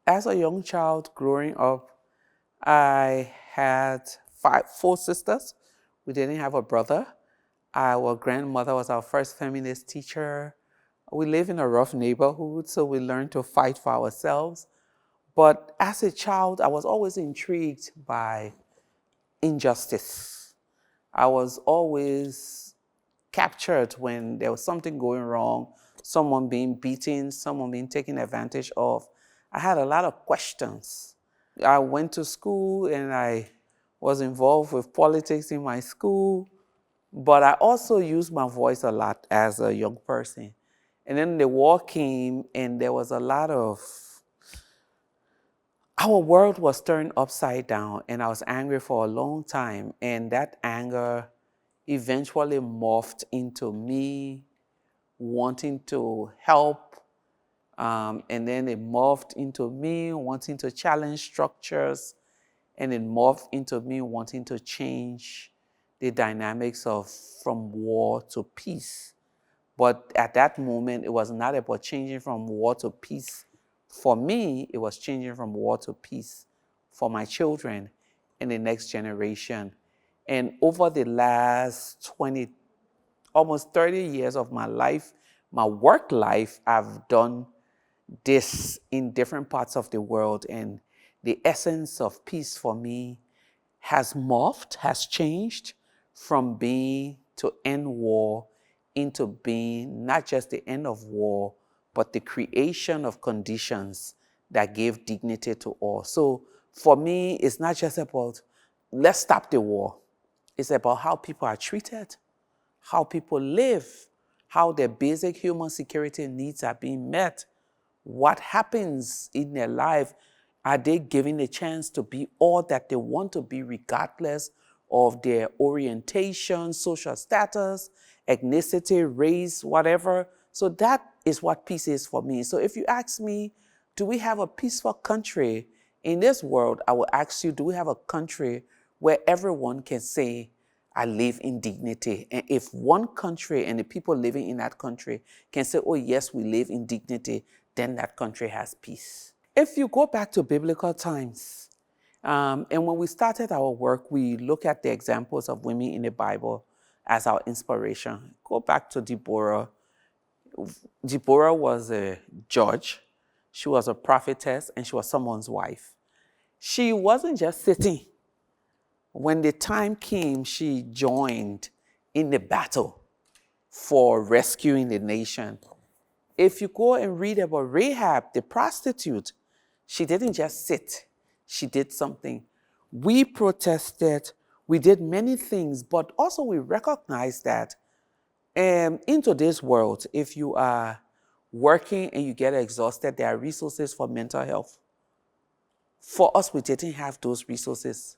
As a young child growing up, I had four sisters. We didn't have a brother. Our grandmother was our first feminist teacher. We live in a rough neighborhood, so we learned to fight for ourselves. But as a child, I was always intrigued by injustice. I was always captured when there was something going wrong, someone being beaten, someone being taken advantage of. I had a lot of questions. I went to school and I was involved with politics in my school, but I also used my voice a lot as a young person. And then the war came and there was a lot of, our world was turned upside down and I was angry for a long time. And that anger eventually morphed into me wanting to help. And then it morphed into me wanting to challenge structures. And it morphed into me wanting to change the dynamics of from war to peace. But at that moment, it was not about changing from war to peace. For me, it was changing from war to peace for my children and the next generation. And over the last 20, almost 30 years of my life, my work life, I've done this in different parts of the world. And the essence of peace for me has morphed, has changed from being to end war into being not just the end of war, but the creation of conditions that give dignity to all. So for me, it's not just about, let's stop the war. It's about how people are treated, how people live, how their basic human security needs are being met, what happens in their life. Are they given a chance to be all that they want to be regardless of their orientation, social status, ethnicity, race, whatever? So that is what peace is for me. So if you ask me, do we have a peaceful country in this world? I will ask you, do we have a country where everyone can say, I live in dignity? And if one country and the people living in that country can say, oh yes, we live in dignity, then that country has peace. If you go back to biblical times, and when we started our work, we look at the examples of women in the Bible as our inspiration. Go back to Deborah. Deborah was a judge. She was a prophetess, and she was someone's wife. She wasn't just sitting. When the time came, she joined in the battle for rescuing the nation. If you go and read about Rahab, the prostitute, she didn't just sit. She did something. We protested. We did many things, but also we recognize that in today's world, if you are working and you get exhausted, there are resources for mental health. For us, we didn't have those resources.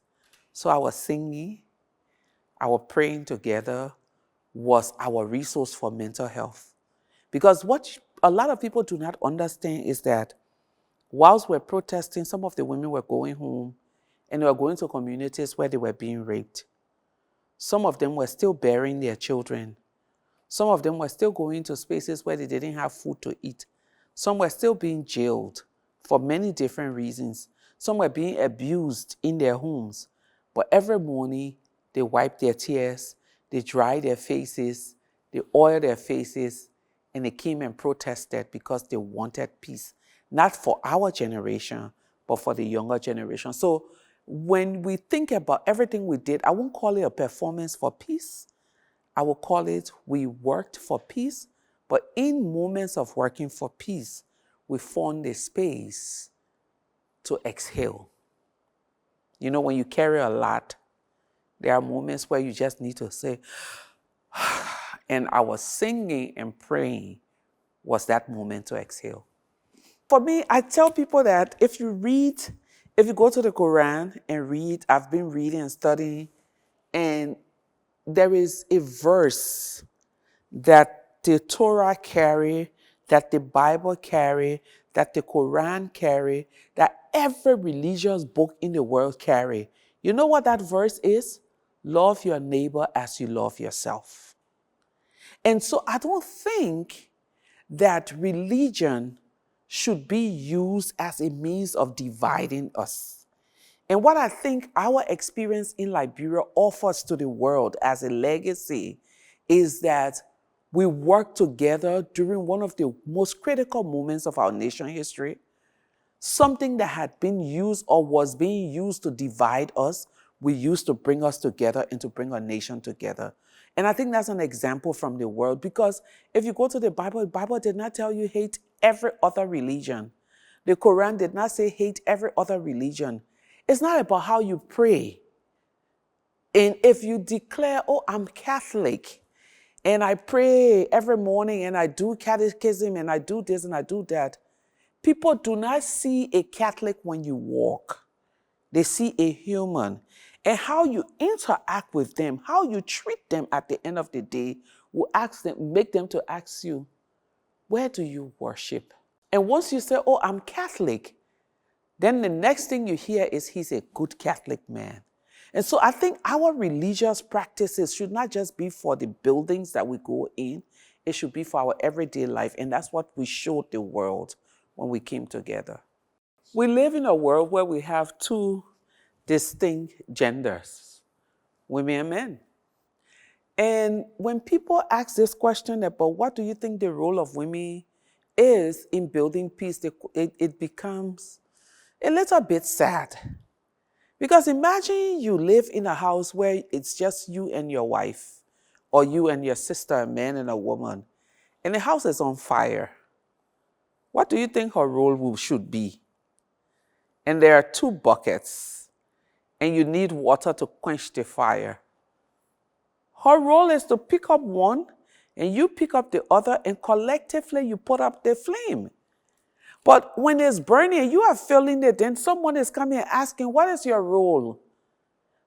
So our singing, our praying together was our resource for mental health. Because what a lot of people do not understand is that whilst we're protesting, some of the women were going home and they were going to communities where they were being raped. Some of them were still burying their children. Some of them were still going to spaces where they didn't have food to eat. Some were still being jailed for many different reasons. Some were being abused in their homes. But every morning, they wiped their tears, they dried their faces, they oiled their faces, and they came and protested because they wanted peace. Not for our generation, but for the younger generation. So when we think about everything we did, I won't call it a performance for peace. I will call it we worked for peace, but in moments of working for peace, we found a space to exhale. You know, when you carry a lot, there are moments where you just need to say, and our singing and praying was that moment to exhale. For me, I tell people that if you go to the Quran and read, I've been reading and studying, and there is a verse that the Torah carry, that the Bible carry, that the Quran carry, that every religious book in the world carry. You know what that verse is? Love your neighbor as you love yourself. And so I don't think that religion should be used as a means of dividing us. And what I think our experience in Liberia offers to the world as a legacy is that we work together during one of the most critical moments of our nation history. Something that had been used or was being used to divide us, we used to bring us together and to bring our nation together. And I think that's an example from the world, because if you go to the Bible did not tell you hate every other religion. The Quran did not say hate every other religion. It's not about how you pray. And if you declare, oh, I'm Catholic, and I pray every morning, and I do catechism, and I do this, and I do that, people do not see a Catholic when you walk. They see a human. And how you interact with them, how you treat them at the end of the day, will make them to ask you, where do you worship? And once you say, oh, I'm Catholic, then the next thing you hear is he's a good Catholic man. And so I think our religious practices should not just be for the buildings that we go in, it should be for our everyday life. And that's what we showed the world when we came together. We live in a world where we have two distinct genders, women and men. And when people ask this question about what do you think the role of women is in building peace, it becomes a little bit sad. Because imagine you live in a house where it's just you and your wife, or you and your sister, a man and a woman, and the house is on fire. What do you think her role should be? And there are two buckets, and you need water to quench the fire. Her role is to pick up one, and you pick up the other, and collectively you put up the flame. But when it's burning, you are feeling it, then someone is coming and asking, what is your role?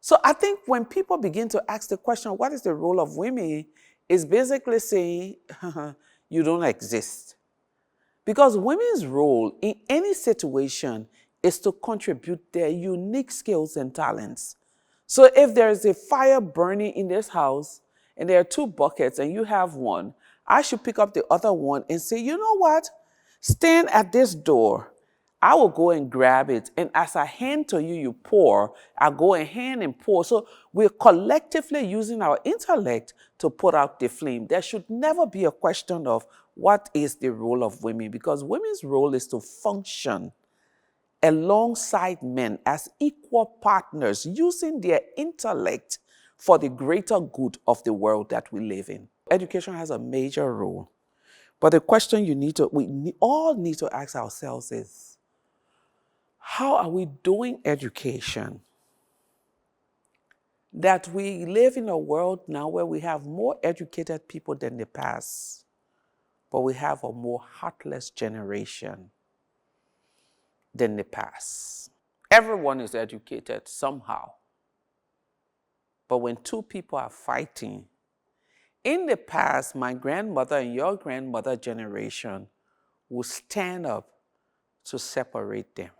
So I think when people begin to ask the question, what is the role of women, is basically saying, you don't exist. Because women's role in any situation is to contribute their unique skills and talents. So if there is a fire burning in this house, and there are two buckets, and you have one, I should pick up the other one and say, you know what? Stand at this door. I will go and grab it. And as I hand to you, you pour. I go and hand and pour. So we're collectively using our intellect to put out the flame. There should never be a question of what is the role of women, because women's role is to function alongside men as equal partners, using their intellect for the greater good of the world that we live in. Education has a major role. But the question we all need to ask ourselves is, how are we doing education? That we live in a world now where we have more educated people than the past, but we have a more heartless generation than the past. Everyone is educated somehow. But when two people are fighting, in the past, my grandmother and your grandmother generation would stand up to separate them.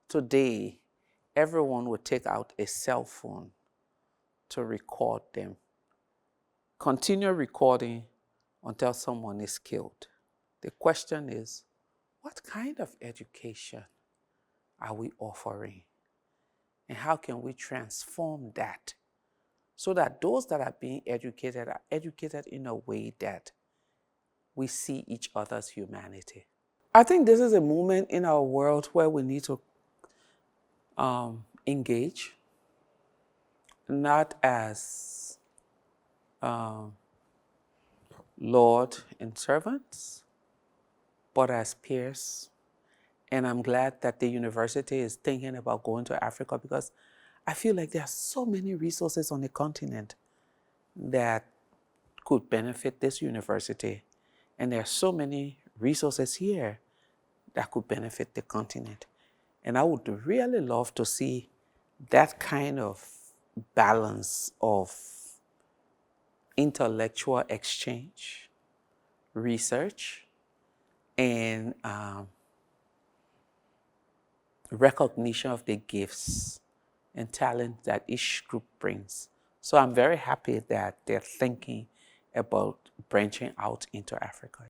Today, everyone would take out a cell phone to record them. Continue recording until someone is killed. The question is, what kind of education are we offering? And how can we transform that so that those that are being educated are educated in a way that we see each other's humanity? I think this is a moment in our world where we need to engage, not as Lord and servants, but as peers. And I'm glad that the university is thinking about going to Africa, because I feel like there are so many resources on the continent that could benefit this university. And there are so many resources here that could benefit the continent. And I would really love to see that kind of balance of intellectual exchange, research, and recognition of the gifts and talent that each group brings. So I'm very happy that they're thinking about branching out into Africa.